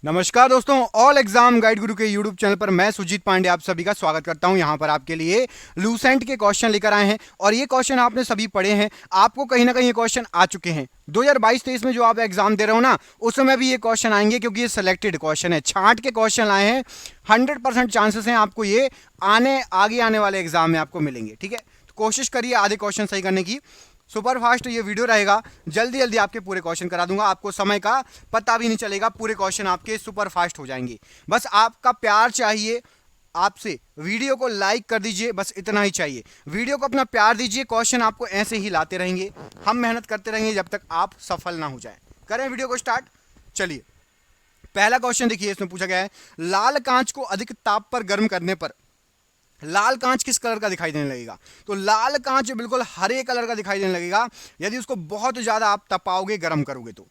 नमस्कार दोस्तों, all exam guide गुरु के यूट्यूब चैनल पर मैं सुजीत पांडे आप सभी का स्वागत करता हूं। यहां पर आपके लिए लूसेंट के क्वेश्चन लेकर आए हैं और ये क्वेश्चन आपने सभी पढ़े हैं। आपको कहीं ना कहीं ये क्वेश्चन आ चुके हैं 2022-23 में जो आप एग्जाम दे रहे हो ना, उस समय भी ये क्वेश्चन आएंगे क्योंकि ये सिलेक्टेड क्वेश्चन है, छांट के क्वेश्चन आए हैं। 100% चांसेस हैं आपको ये आगे आने वाले एग्जाम में आपको मिलेंगे। ठीक है, तो कोशिश करिए आधे क्वेश्चन सही करने की। सुपर फास्ट ये वीडियो रहेगा, जल्दी जल्दी आपके पूरे क्वेश्चन करा दूंगा, आपको समय का पता भी नहीं चलेगा, पूरे क्वेश्चन आपके सुपर फास्ट हो जाएंगे। बस आपका प्यार चाहिए, आपसे वीडियो को लाइक कर दीजिए, बस इतना ही चाहिए। वीडियो को अपना प्यार दीजिए, क्वेश्चन आपको ऐसे ही लाते रहेंगे, हम मेहनत करते रहेंगे जब तक आप सफल ना हो जाए। करें वीडियो को स्टार्ट। चलिए, पहला क्वेश्चन देखिए, इसमें पूछा गया है लाल कांच को अधिक ताप पर गर्म करने पर लाल कांच किस कलर का दिखाई देने लगेगा। तो लाल कांच बिल्कुल हरे कलर का दिखाई देने लगेगा यदि उसको बहुत ज्यादा आप तपाओगे, गर्म करोगे तो।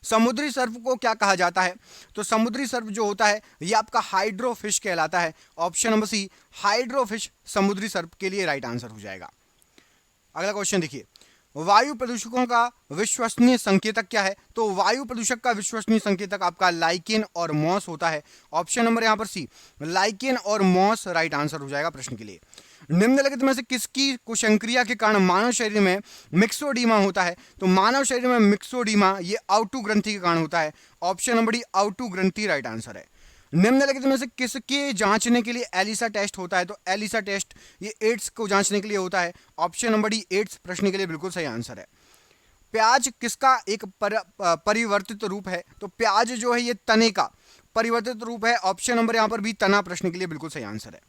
समुद्री सर्फ को क्या कहा जाता है। तो समुद्री सर्फ जो होता है ये आपका हाइड्रोफिश कहलाता है। ऑप्शन नंबर सी, हाइड्रोफिश समुद्री सर्फ के लिए राइट आंसर हो जाएगा। अगला क्वेश्चन देखिए, वायु प्रदूषकों का विश्वसनीय संकेतक क्या है। तो वायु प्रदूषक का विश्वसनीय संकेतक आपका लाइकेन और मॉस होता है। ऑप्शन नंबर यहां पर सी, लाइकेन और मॉस राइट आंसर हो जाएगा प्रश्न के लिए। निम्नलिखित में से किसकी कुशंक्रिया के कारण मानव शरीर में मिक्सोडीमा होता है। तो मानव शरीर में मिक्सोडीमा ये आउटू ग्रंथि के कारण होता है। ऑप्शन नंबर डी, आउटू ग्रंथि राइट आंसर है। निम्नलिखित में से किसके जांचने के लिए एलिसा टेस्ट होता है। तो एलिसा टेस्ट ये एड्स को जांचने के लिए होता है। ऑप्शन नंबर डी, एड्स प्रश्न के लिए बिल्कुल सही आंसर है। प्याज किसका एक परिवर्तित रूप है। तो प्याज जो है ये तने का परिवर्तित रूप है। ऑप्शन नंबर यहां पर भी तना प्रश्न के लिए बिल्कुल सही आंसर है।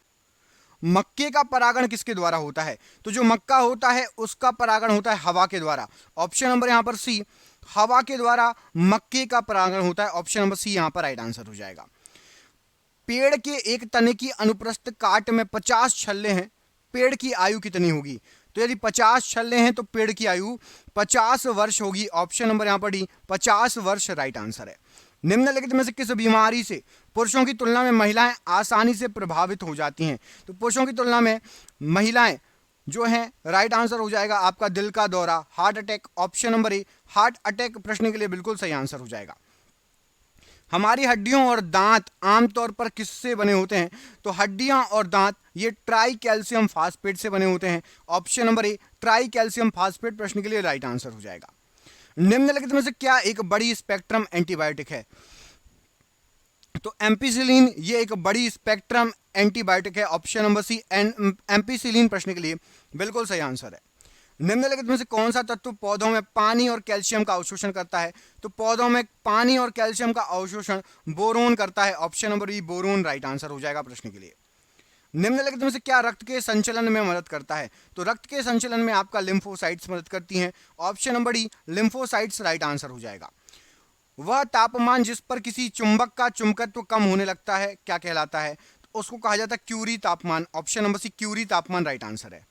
मक्के का परागण किसके द्वारा होता है। तो जो मक्का होता है उसका परागण होता है हवा के द्वारा। ऑप्शन नंबर यहां पर सी, हवा के द्वारा मक्के का परागण होता है। ऑप्शन नंबर सी यहां पर राइट आंसर हो जाएगा। पेड़ के एक तने की अनुप्रस्थ काट में 50 छल्ले हैं, पेड़ की आयु कितनी होगी। तो यदि 50 छल्ले हैं तो पेड़ की आयु 50 वर्ष होगी। ऑप्शन नंबर यहां पर डी, 50 वर्ष राइट आंसर है। निम्नलिखित में से किस बीमारी से पुरुषों की तुलना में महिलाएं आसानी से प्रभावित हो जाती हैं। तो पुरुषों की तुलना में महिलाएं जो हैं राइट आंसर हो जाएगा आपका दिल का दौरा, हार्ट अटैक। ऑप्शन नंबर ए, हार्ट अटैक प्रश्न के लिए बिल्कुल सही आंसर हो जाएगा। हमारी हड्डियों और दांत आमतौर पर किससे बने होते हैं। तो हड्डियां और दांत ये ट्राई कैल्शियम फास्फेट से बने होते हैं। ऑप्शन नंबर ए, ट्राई कैल्शियम फास्फेट प्रश्न के लिए राइट आंसर हो जाएगा। निम्नलिखित में से क्या एक बड़ी स्पेक्ट्रम एंटीबायोटिक है। तो एम्पिसिलिन ये एक बड़ी स्पेक्ट्रम एंटीबायोटिक है। ऑप्शन नंबर सी, एम्पिसिलिन प्रश्न के लिए बिल्कुल सही आंसर है। निम्नलिखित में से कौन सा तत्व पौधों में पानी और कैल्शियम का अवशोषण करता है। तो पौधों में पानी और कैल्शियम का अवशोषण बोरोन करता है। Option number B, boron right answer हो जाएगा प्रश्न के लिए। निम्नलिखित में से क्या रक्त के संचलन में मदद करता है। तो रक्त के संचलन में आपका लिम्फोसाइट्स मदद करती हैं। Option number D, lymphocytes right answer हो जाएगा। वह तापमान जिस पर किसी चुंबक का चुंबकत्व कम होने लगता है क्या कहलाता है। तो उसको कहा जाता है क्यूरी तापमान। ऑप्शन नंबर सी, क्यूरी तापमान राइट आंसर है।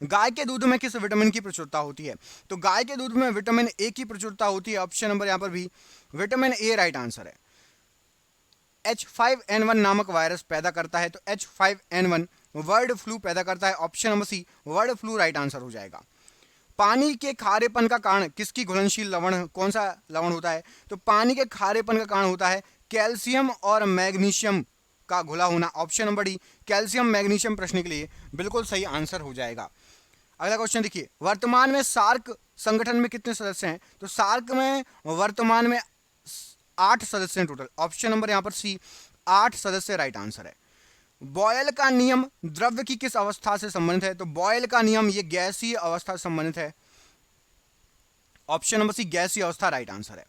गाय के दूध में किस विटामिन की प्रचुरता होती है। तो गाय के दूध में विटामिन ए की प्रचुरता होती है। ऑप्शन नंबर यहां पर भी विटामिन ए राइट आंसर है। H5N1 नामक वायरस पैदा करता है। तो H5N1 वर्ड फ्लू पैदा करता है। Option number C, bird flu right answer हो जाएगा। पानी के खारेपन का कारण किसकी घुलनशील लवण, कौन सा लवण होता है। तो पानी के खारेपन का कारण होता है कैल्शियम और मैग्नीशियम का घुला होना। Option number D, calcium magnesium प्रश्न के लिए बिल्कुल सही आंसर हो जाएगा। अगला क्वेश्चन देखिए, वर्तमान में सार्क संगठन में कितने सदस्य हैं। तो सार्क में वर्तमान में 8 सदस्य हैं टोटल। ऑप्शन नंबर यहां पर सी, 8 सदस्य राइट आंसर है। बॉयल का नियम द्रव्य की किस अवस्था से संबंधित है। तो बॉयल का नियम ये गैसीय अवस्था से संबंधित है। ऑप्शन नंबर सी, गैसीय अवस्था राइट आंसर है।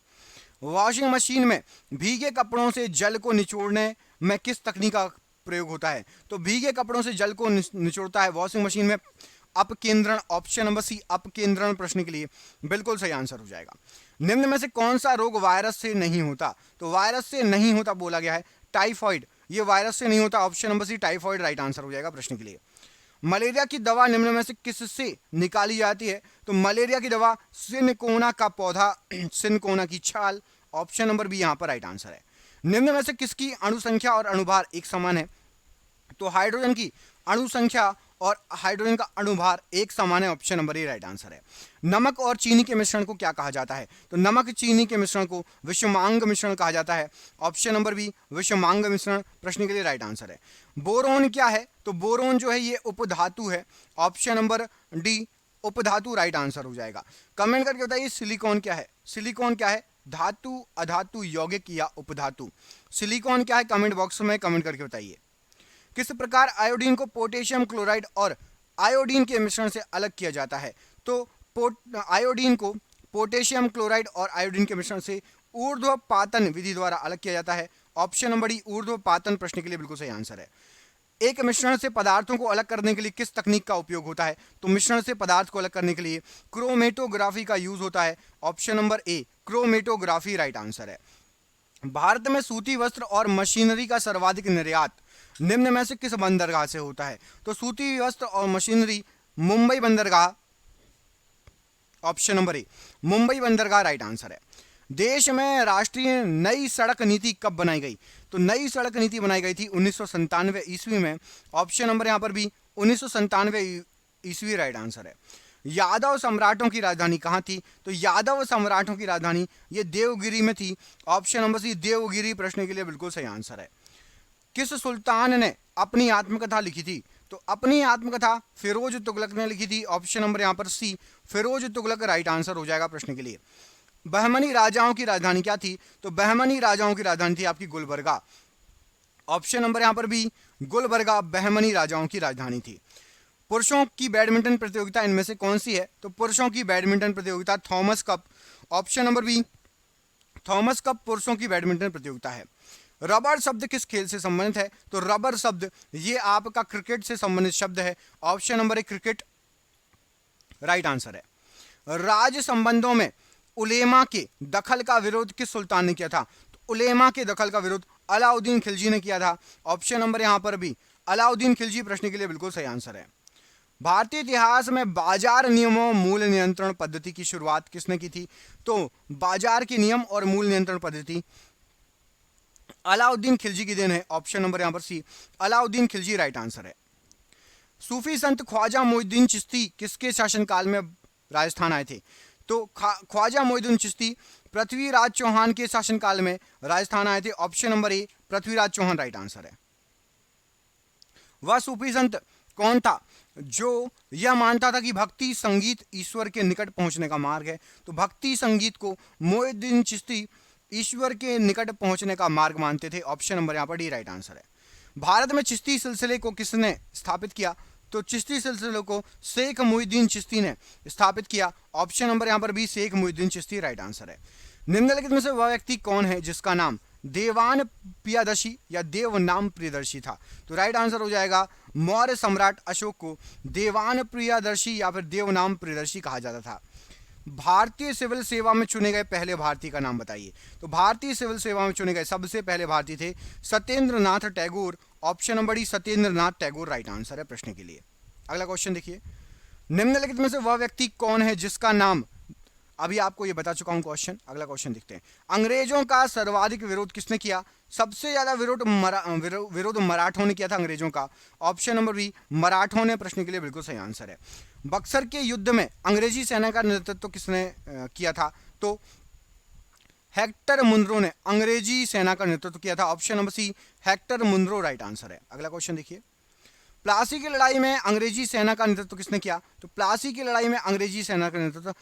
वॉशिंग मशीन में भीगे कपड़ों से जल को निचोड़ने में किस तकनीक का प्रयोग होता है। तो भीगे कपड़ों से जल को निचोड़ता है वॉशिंग मशीन में अपकेंद्रण। ऑप्शन नंबर सी, अपकेंद्रण प्रश्न के लिए बिल्कुल सही आंसर हो जाएगा। निम्न में से कौन सा रोग वायरस से नहीं होता। तो वायरस से नहीं होता बोला गया है टाइफॉइड, ये वायरस से नहीं होता। Option number C, typhoid right answer हो जाएगा प्रश्न के लिए। मलेरिया की दवा निम्न में से किससे निकाली जाती है। तो मलेरिया की दवा सिनकोना का पौधा, सिनकोना की छाल। ऑप्शन नंबर बी यहां पर राइट आंसर है। निम्न में से किसकी अणु संख्या और अणुभार एक समान है। तो हाइड्रोजन की अणु संख्या और हाइड्रोजन का अणुभार एक समान है। ऑप्शन नंबर ए राइट आंसर है। नमक और चीनी के मिश्रण को क्या कहा जाता है? तो नमक चीनी के मिश्रण को विषमांग मिश्रण कहा जाता है। ऑप्शन नंबर बी विषमांग मिश्रण प्रश्न के लिए राइट आंसर है। बोरोन क्या है? तो बोरोन जो है ये उपधातु है। ऑप्शन नंबर डी उपधातु राइट आंसर हो जाएगा। कमेंट करके बताइए सिलिकॉन क्या है? सिलिकॉन क्या है? धातु, अधातु, यौगिक या उपधातु? सिलिकॉन क्या है? कमेंट बॉक्स में कमेंट करके बताइए। किस प्रकार आयोडीन को पोटेशियम क्लोराइड और आयोडीन के मिश्रण से अलग किया जाता है? तो आयोडीन को पोटेशियम क्लोराइड और आयोडीन के मिश्रण से ऊर्ध्वपातन विधि द्वारा अलग किया जाता है। ऑप्शन नंबर डी ऊर्ध्वपातन प्रश्न के लिए बिल्कुल सही आंसर है। एक मिश्रण से पदार्थों को अलग करने के लिए किस तकनीक का उपयोग होता है? तो मिश्रण से पदार्थ को अलग करने के लिए क्रोमेटोग्राफी का यूज होता है। ऑप्शन नंबर ए क्रोमेटोग्राफी राइट आंसर है। भारत में सूती वस्त्र और मशीनरी का सर्वाधिक निर्यात निम्न में से किस बंदरगाह से होता है? तो सूती वस्त्र और मशीनरी मुंबई बंदरगाह। ऑप्शन नंबर ए मुंबई बंदरगाह राइट आंसर है। देश में राष्ट्रीय नई सड़क नीति कब बनाई गई? तो नई सड़क नीति बनाई गई थी 1997 ईस्वी में। ऑप्शन नंबर यहां पर भी 1997 ईस्वी राइट आंसर है। यादव सम्राटों की राजधानी कहाँ थी? तो यादव सम्राटों की राजधानी ये देवगिरी में थी। ऑप्शन नंबर सी देवगिरी प्रश्न के लिए बिल्कुल सही आंसर है। किस सुल्तान ने अपनी आत्मकथा लिखी थी? तो अपनी आत्मकथा फिरोज तुगलक ने लिखी थी। ऑप्शन नंबर यहां पर सी फिरोज तुगलक राइट आंसर हो जाएगा प्रश्न के लिए। बहमनी राजाओं की राजधानी क्या थी? तो बहमनी राजाओं की राजधानी थी आपकी गुलबर्गा। ऑप्शन नंबर यहां पर भी गुलबर्गा बहमनी राजाओं की राजधानी थी। पुरुषों की बैडमिंटन प्रतियोगिता इनमें से कौन सी है? तो पुरुषों की बैडमिंटन प्रतियोगिता Thomas Cup. Option number B Thomas Cup पुरुषों की बैडमिंटन प्रतियोगिता है। रबर शब्द किस खेल से संबंधित है? तो रबर शब्द ये आपका क्रिकेट से संबंधित शब्द है। ऑप्शन नंबर ए क्रिकेट राइट आंसर है। राज संबंधों में उलेमा के दखल का विरोध किस सुल्तान ने किया था? तो उलेमा के दखल का विरोध अलाउद्दीन खिलजी ने किया था। ऑप्शन नंबर यहां पर भी अलाउद्दीन खिलजी प्रश्न के लिए बिल्कुल सही आंसर है। भारतीय इतिहास में बाजार नियमों मूल नियंत्रण पद्धति की शुरुआत किसने की थी? तो बाजार के नियम और मूल नियंत्रण पद्धति अलाउद्दीन खिलजी की देन है। ऑप्शन नंबर यहां पर सी अलाउद्दीन खिलजी राइट आंसर है। सूफी संत ख्वाजा मोइनुद्दीन चिश्ती किसके शासनकाल में राजस्थान आए थे? तो ख्वाजा मोइनुद्दीन चिश्ती पृथ्वीराज चौहान के शासनकाल में राजस्थान आए थे। Option number A Prithviraj Chauhan right answer है। वह सूफी संत कौन था जो यह मानता था कि भक्ति संगीत ईश्वर के निकट पहुंचने का मार्ग है? तो भक्ति संगीत को मोइनुद्दीन चिश्ती ईश्वर के निकट पहुंचने का मार्ग मानते थे। ऑप्शन नंबर यहां पर डी राइट आंसर है। भारत में चिश्ती सिलसिले को किसने स्थापित किया? तो चिश्ती सिलसिले को शेख मुहिउद्दीन चिश्ती ने स्थापित किया। ऑप्शन नंबर यहां पर भी शेख मुहिउद्दीन चिश्ती राइट आंसर है। निम्नलिखित में से वह व्यक्ति कौन है जिसका नाम देवान प्रियदर्शी या देवनाम प्रियदर्शी था? तो राइट आंसर हो जाएगा मौर्य सम्राट अशोक को देवान प्रियदर्शी या फिर देवनाम प्रियदर्शी कहा जाता था। भारतीय सिविल सेवा में चुने गए पहले भारतीय का नाम बताइए। तो भारतीय सिविल सेवा में चुने गए सबसे पहले भारतीय थे Satyendra Nath Tagore. Option number D Satyendra Nath Tagore right answer है प्रश्न के लिए। अगला क्वेश्चन देखिए, निम्नलिखित में से वह व्यक्ति कौन है जिसका नाम, अभी आपको ये बता चुका हूं क्वेश्चन। अगला क्वेश्चन देखते हैं, अंग्रेजों का सर्वाधिक विरोध किसने किया? सबसे ज्यादा विरोध मराठों ने किया था अंग्रेजों का। ऑप्शन नंबर बी मराठों ने प्रश्न के लिए बिल्कुल सही आंसर है। बक्सर के युद्ध में अंग्रेजी सेना का नेतृत्व किसने किया था? तो हेक्टर मुनरो ने अंग्रेजी सेना का नेतृत्व किया था। Option number C Hector Munro right answer है। अगला क्वेश्चन देखिए, प्लासी की लड़ाई में अंग्रेजी सेना का नेतृत्व किसने किया? तो प्लासी की लड़ाई में अंग्रेजी सेना का नेतृत्व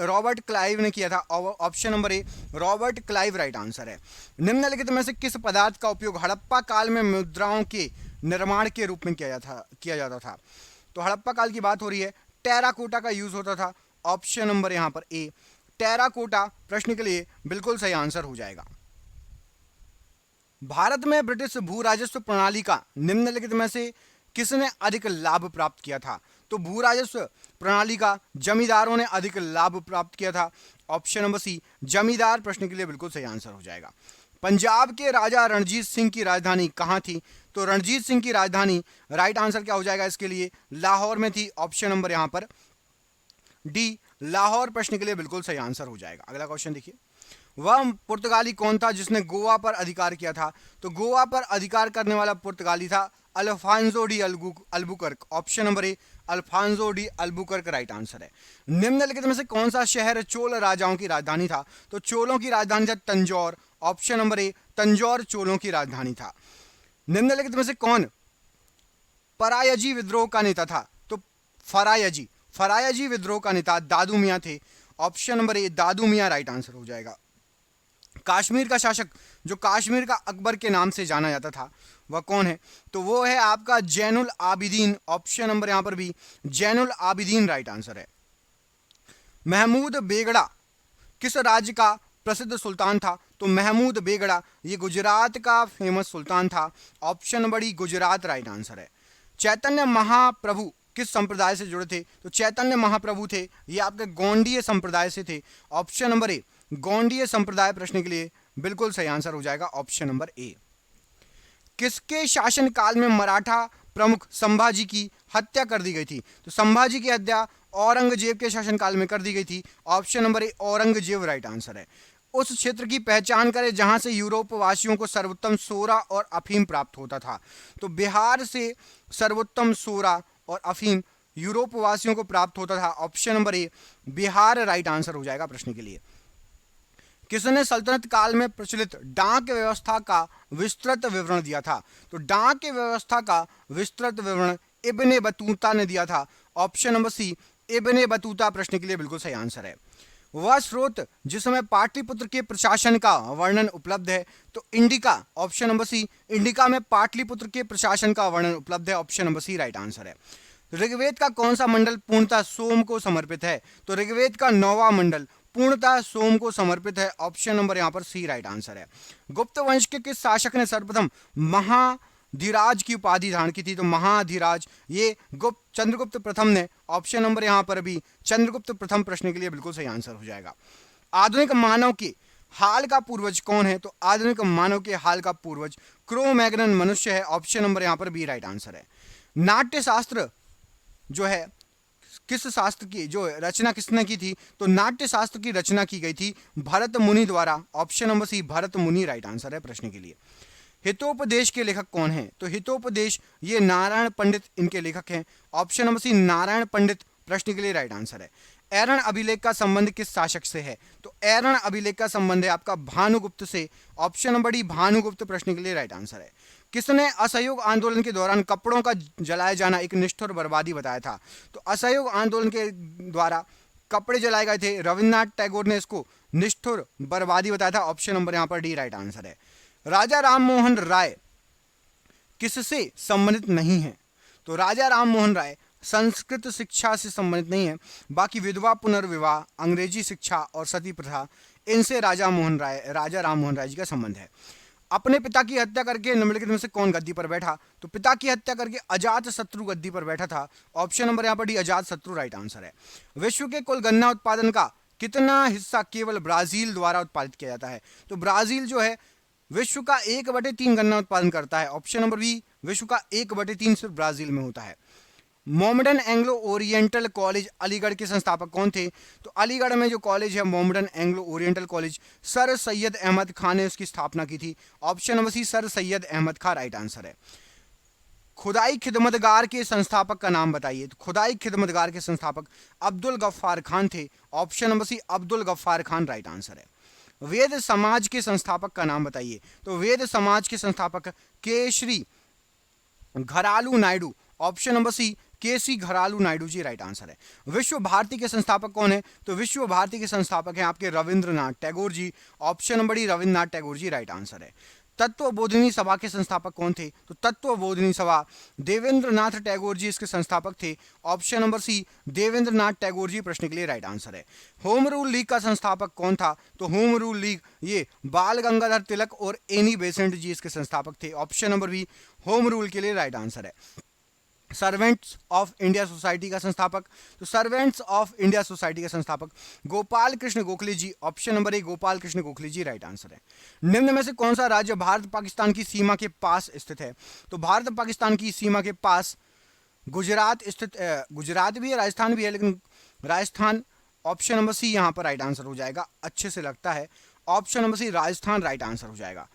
रॉबर्ट क्लाइव ने किया था। ऑप्शन नंबर ए रॉबर्ट क्लाइव राइट आंसर है। निम्नलिखित में से किस पदार्थ का उपयोग हड़प्पा काल में मुद्राओं के निर्माण के रूप में किया जाता था? तो हड़प्पा काल की बात हो रही है, टेराकोटा का यूज होता था। ऑप्शन नंबर यहां पर ए टेराकोटा प्रश्न के लिए बिल्कुल सही आंसर हो जाएगा। भारत में ब्रिटिश भू राजस्व प्रणाली का निम्नलिखित में से किसने अधिक लाभ प्राप्त किया था? तो भू राजस्व प्रणाली का जमींदारों ने अधिक लाभ प्राप्त किया था। ऑप्शन नंबर सी जमींदार प्रश्न के लिए बिल्कुल सही आंसर हो जाएगा। पंजाब के राजा रणजीत सिंह की राजधानी कहां थी? तो रणजीत सिंह की राजधानी राइट आंसर क्या हो जाएगा इसके लिए? लाहौर में थी। ऑप्शन नंबर यहां पर डी लाहौर प्रश्न के लिए बिल्कुल सही आंसर हो जाएगा। अगला क्वेश्चन देखिए, वह पुर्तगाली कौन था जिसने गोवा पर अधिकार किया था? तो गोवा पर अधिकार करने वाला पुर्तगाली था Alfonso de Albuquerque, option number A Alfonso de Albuquerque right answer है। निम्नलिखित में से कौन सा शहर चोल राजाओं की राजधानी था? तो चोलों की राजधानी था Tanjore, option number A Tanjore चोलों की राजधानी था। निम्नलिखित में से कौन परायजी विद्रोह का नेता था? तो फरायजी विद्रोह का नेता दादू मियां थे, option number A Dadu Miyan right answer हो जाएगा। कश्मीर का शासक जो कश्मीर का अकबर के नाम से जाना जाता था वह कौन है? तो वो है आपका जैनुल आबिदीन, ऑप्शन नंबर यहां पर भी जैनुल आबिदीन राइट आंसर है। महमूद बेगड़ा किस राज्य का प्रसिद्ध सुल्तान था? तो महमूद बेगड़ा ये गुजरात का फेमस सुल्तान था, option number D Gujarat right answer है। चैतन्य महाप्रभु किस संप्रदाय से जुड़े थे? तो चैतन्य महाप्रभु थे ये आपके गोंडीय संप्रदाय से थे, ऑप्शन नंबर ए गोंडीय संप्रदाय प्रश्न के लिए बिल्कुल सही आंसर हो जाएगा ऑप्शन नंबर ए। किसके शासनकाल में मराठा प्रमुख संभाजी की हत्या कर दी गई थी? तो संभाजी की हत्या औरंगजेब के शासनकाल में कर दी गई थी, ऑप्शन नंबर ए औरंगजेब राइट आंसर है। उस क्षेत्र की पहचान करें जहां से यूरोप वासियों को सर्वोत्तम सोरा और अफीम प्राप्त होता था। तो बिहार से सर्वोत्तम सोरा और अफीम यूरोप वासियों को प्राप्त होता था, ऑप्शन नंबर ए बिहार राइट आंसर हो जाएगा प्रश्न के लिए। किसने सल्तनत काल में प्रचलित डाक व्यवस्था का विस्तृत विवरण दिया था? तो डाक व्यवस्था का विस्तृत विवरण इब्ने बतूता ने दिया था, ऑप्शन नंबर सी इब्ने बतूता प्रश्न के लिए बिल्कुल सही आंसर है। वह स्रोत जिसमें पाटलिपुत्र के प्रशासन का वर्णन उपलब्ध है? तो Indica, option number C Indica में पाटलिपुत्र के प्रशासन का वर्णन उपलब्ध है, option number C right answer है। ऋग्वेद का कौन सा मंडल पूर्णतः सोम को समर्पित है? तो ऋग्वेद का 9वां मंडल पूर्णतः सोम को समर्पित है, ऑप्शन नंबर यहां पर सी राइट आंसर है। गुप्त वंश के किस शासक ने सर्वप्रथम महाधिराज की उपाधि धारण की थी? तो महाधिराज ये चंद्रगुप्त प्रथम ने, ऑप्शन नंबर यहां पर भी चंद्रगुप्त प्रथम प्रश्न के लिए बिल्कुल सही आंसर हो जाएगा। आधुनिक मानव के हाल का पूर्वज कौन है? तो आधुनिक मानव के हाल का पूर्वज क्रो मैग्नन मनुष्य है, ऑप्शन नंबर यहां पर बी राइट आंसर है। नाट्य शास्त्र जो है किस शास्त्र की जो रचना किसने की थी? तो नाट्य शास्त्र की रचना की गई थी भरत मुनि द्वारा, ऑप्शन नंबर सी भरत मुनि राइट आंसर है प्रश्न के लिए। हितोपदेश के लेखक कौन है? तो हितोपदेश ये नारायण पंडित इनके लेखक हैं, ऑप्शन नंबर सी नारायण पंडित प्रश्न के लिए राइट आंसर है। ऐरण अभिलेख का संबंध किस शासक से है? तो ऐरण अभिलेख का संबंध है आपका भानुगुप्त से, ऑप्शन नंबर डी भानुगुप्त प्रश्न के लिए राइट आंसर है। किसने असहयोग आंदोलन के दौरान कपड़ों का जलाया जाना एक निष्ठुर बर्बादी बताया था? तो असहयोग आंदोलन के द्वारा कपड़े जलाए गए थे, रविन्द्रनाथ टैगोर ने इसको निष्ठुर बर्बादी बताया था, ऑप्शन नंबर यहां पर डी राइट आंसर है। राजा राम मोहन राय किससे संबंधित नहीं है? तो राजा राम मोहन राय संस्कृत शिक्षा से संबंधित नहीं है, बाकी विधवा पुनर्विवाह, अंग्रेजी शिक्षा और सती प्रथा इनसे राजा राम मोहन राय जी का संबंध है। अपने पिता की हत्या करके निम्नलिखित में से कौन गद्दी पर बैठा? तो पिता की हत्या करके अजात शत्रु गद्दी पर बैठा था, ऑप्शन नंबर यहां पर डी अजात शत्रु राइट आंसर है। विश्व के कुल गन्ना उत्पादन का कितना हिस्सा केवल ब्राजील द्वारा उत्पादित किया जाता है? तो ब्राजील जो है विश्व का 1/3 गन्ना उत्पादन करता है, ऑप्शन नंबर बी विश्व का 1/3 सिर्फ ब्राजील में होता है। Mohammedan Anglo Oriental college Aligarh के संस्थापक कौन थे? तो अलीगढ़ में जो कॉलेज है Mohammedan Anglo Oriental college, sir Syed Ahmad Khan ने उसकी स्थापना की थी, option number C sir Syed Ahmad Khan right answer है। खुदाई खिदमतगार के संस्थापक का नाम बताइए? तो खुदाई खिदमतगार के संस्थापक अब्दुल गफ्फार खान थे, option number C Abdul Ghaffar Khan right answer है। वेद समाज के संस्थापक का नाम बताइए? तो वेद समाज के संस्थापक Keshari Gharalu Naidu, option number C KC Gharalu Naidu ji right answer है। विश्व भारती के संस्थापक कौन है? तो विश्व भारती के संस्थापक हैं आपके Rabindranath Tagore ji, option number D Rabindranath Tagore ji right answer है। तत्वबोधिनी सभा के संस्थापक कौन थे? तो तत्वबोधिनी सभा देवेंद्रनाथ टैगोर जी इसके संस्थापक थे, option number C Debendranath Tagore ji प्रश्न के लिए राइट आंसर है। होम रूल लीग का संस्थापक कौन था? तो होम रूल लीग ये बाल गंगाधर तिलक और एनी बेसेंट जी इसके संस्थापक थे, option number B home rule के लिए राइट आंसर है। सर्वेंट्स ऑफ इंडिया सोसाइटी का संस्थापक? तो सर्वेंट्स ऑफ इंडिया सोसाइटी का संस्थापक Gopal Krishna Gokhale ji, option number A Gopal Krishna Gokhale ji right answer है। निम्न में से कौन सा राज्य भारत पाकिस्तान की सीमा के पास स्थित है? तो भारत पाकिस्तान की सीमा के पास गुजरात स्थित, गुजरात भी है राजस्थान भी है, लेकिन राजस्थान ऑप्शन नंबर सी यहां पर राइट आंसर हो जाएगा, अच्छे से लगता है, option number C Rajasthan right answer हो जाएगा।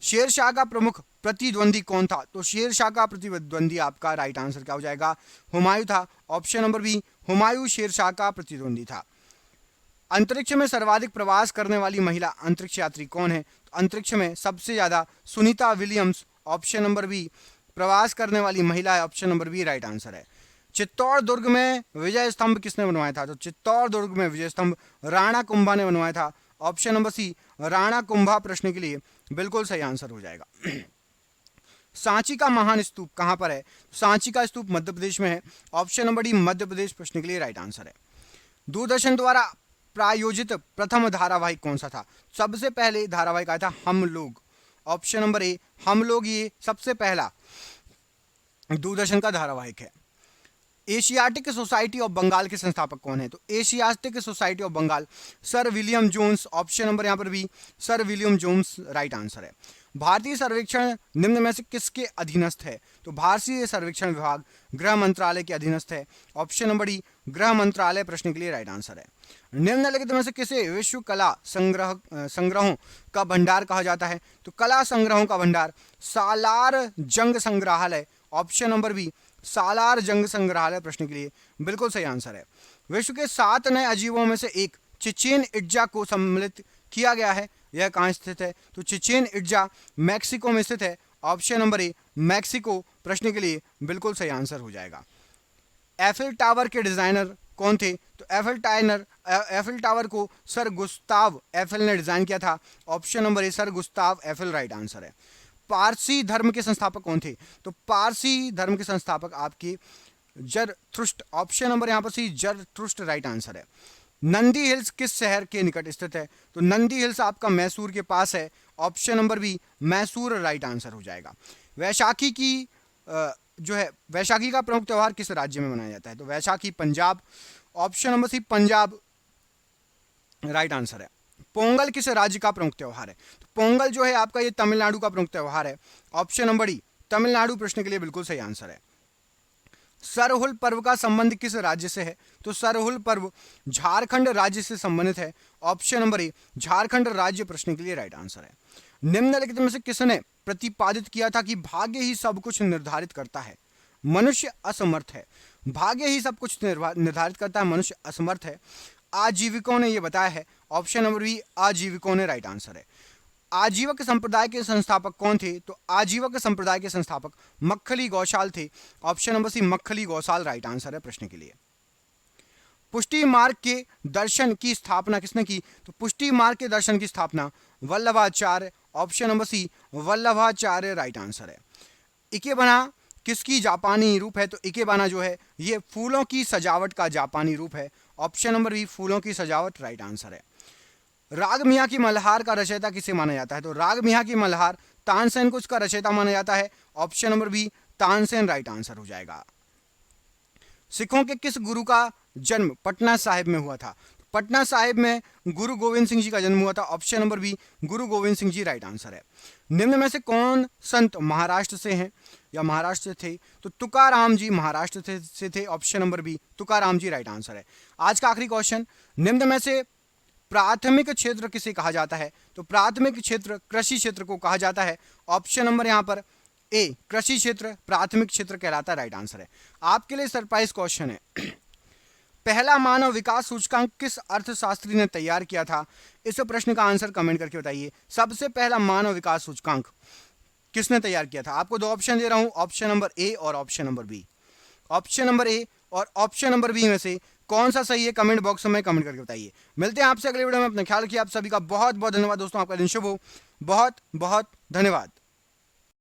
शेरशाह का प्रमुख प्रतिद्वंदी कौन था? तो शेरशाह का प्रतिद्वंदी आपका राइट आंसर क्या हो जाएगा? हुमायूं था। Option number B, Humayun Sher Shah का प्रतिद्वंदी था। अंतरिक्ष में सर्वाधिक प्रवास करने वाली महिला अंतरिक्ष यात्री कौन है? तो अंतरिक्ष में सबसे ज्यादा Sunita Williams, option number B, प्रवास करने वाली महिला है। Option number B right answer है। चित्तौड़ दुर्ग में विजय स्तंभ किसने बनवाया था? तो चित्तौड़ दुर्ग में विजय स्तंभ राणा कुंभा ने बनवाया था। Option number C, Rana Kumbha प्रश्न के लिए बिल्कुल सही आंसर हो जाएगा। सांची का महान स्तूप कहां पर है? सांची का स्तूप मध्य प्रदेश में है। Option number D Madhya Pradesh प्रश्न के लिए राइट आंसर है। दूरदर्शन द्वारा प्रायोजित प्रथम धारावाहिक कौन सा था? सबसे पहले धारावाहिक आया था हम लोग। ऑप्शन नंबर ए, हम लोग ये सबसे पहला दूरदर्शन का धारावाहिक है। एशियाटिक सोसाइटी ऑफ बंगाल के संस्थापक कौन है? तो Asiatic Society of Bengal Sir William Jones. Option number यहां पर भी Sir William Jones right answer है। भारतीय सर्वेक्षण निम्न में से किसके अधीनस्थ है? तो भारतीय सर्वेक्षण विभाग गृह मंत्रालय के अधीनस्थ है। ऑप्शन नंबर डी गृह मंत्रालय प्रश्न के लिए राइट आंसर है। निम्नलिखित में से किसे विश्व कला संग्रहों का भंडार कहा जाता है? तो कला संग्रहों का भंडार सालार जंग संग्रहालय। ऑप्शन नंबर बी सालार जंग संग्रहालय प्रश्न के लिए बिल्कुल सही आंसर है। विश्व के 7 नए अजीबों में से एक चिचेन इट्जा को सम्मिलित किया गया है। यह कहाँ स्थित है? तो चिचेन इट्जा मैक्सिको में स्थित है। ऑप्शन नंबर ए मैक्सिको प्रश्न के लिए बिल्कुल सही आंसर हो जाएगा। एफिल टावर के डिजाइनर कौन थे? तो एफिल टावर को सर गुस्ताव एफिल ने डिजाइन किया था। ऑप्शन नंबर ए sir Gustav Eiffel right answer है। पारसी धर्म के संस्थापक कौन थे? तो पारसी धर्म के संस्थापक आपके जरथुष्ट्र। ऑप्शन नंबर यहां पर सी जरथुष्ट्र राइट आंसर है। नंदी हिल्स किस शहर के निकट स्थित है? तो नंदी हिल्स आपका मैसूर के पास है। Option number B Mysore right answer हो जाएगा। वैशाखी की जो है वैशाखी का प्रमुख त्योहार किस राज्य में मनाया जाता है? तो Vaisakhi Punjab. Option number C Punjab right answer है। पोंगल किस राज्य का प्रमुख त्योहार है? तो पोंगल जो है आपका ये तमिलनाडु का प्रमुख त्योहार है। ऑप्शन नंबर डी तमिलनाडु प्रश्न के लिए बिल्कुल सही आंसर है। सरहुल पर्व का संबंध किस राज्य से है? तो सरहुल पर्व झारखंड राज्य से संबंधित है। ऑप्शन नंबर ए झारखंड राज्य प्रश्न के लिए राइट आंसर है। निम्नलिखित में से किसने प्रतिपादित किया था कि भाग्य ही सब कुछ निर्धारित करता है? मनुष्य असमर्थ है। भाग्य ही सब कुछ निर्धारित करता है, मनुष्य असमर्थ है। आजीविकों ने यह बताया है। ऑप्शन नंबर बी आजीविकों ने राइट आंसर है। आजीवक संप्रदाय के संस्थापक कौन थे? तो आजीवक संप्रदाय के संस्थापक मक्खली गौशाल थे। Option number C Makkhali Gosala right answer है प्रश्न के लिए। पुष्टि मार्ग के दर्शन की स्थापना किसने की? तो पुष्टि मार्ग के दर्शन की स्थापना Vallabhacharya. Option number C Vallabhacharya right answer है। इकेबाना किसकी जापानी रूप है? तो इकेबाना जो है ये फूलों की सजावट का जापानी रूप है। ऑप्शन नंबर बी फूलों की सजावट राइट आंसर है। राग मियाँ की मल्हार का रचयिता किसे माना जाता है? तो राग मियाँ की मल्हार तानसेन को इसका रचयिता माना जाता है। Option number B Tansen right answer हो जाएगा। सिखों के किस गुरु का जन्म पटना साहिब में हुआ था? पटना साहिब में गुरु गोविंद सिंह जी का जन्म हुआ था। ऑप्शन नंबर बी गुरु गोविंद सिंह जी राइट आंसर है। निम्न में से कौन संत महाराष्ट्र से हैं या महाराष्ट्र से थे? तो तुकाराम जी महाराष्ट्र से थे। ऑप्शन नंबर बी तुकाराम जी राइट आंसर है। आज का आखिरी क्वेश्चन, निम्न में से प्राथमिक क्षेत्र किसे कहा जाता है? तो प्राथमिक क्षेत्र कृषि क्षेत्र को कहा जाता है। ऑप्शन नंबर यहां पर ए कृषि क्षेत्र प्राथमिक क्षेत्र कहलाता है राइट आंसर है। आपके लिए सरप्राइज क्वेश्चन है। पहला मानव विकास सूचकांक किस अर्थशास्त्री ने तैयार किया था? इस प्रश्न का आंसर कमेंट करके बताइए। सबसे पहला मानव विकास सूचकांक किसने तैयार किया था? आपको दो ऑप्शन दे रहा हूं, ऑप्शन नंबर ए और option number B. Option number A और ऑप्शन नंबर बी में से कौन सा सही है कमेंट बॉक्स में कमेंट करके बताइए। मिलते हैं आपसे अगले वीडियो में। अपना ख्याल रखिए। आप सभी का बहुत बहुत धन्यवाद दोस्तों। आपका दिन शुभ हो। बहुत बहुत धन्यवाद।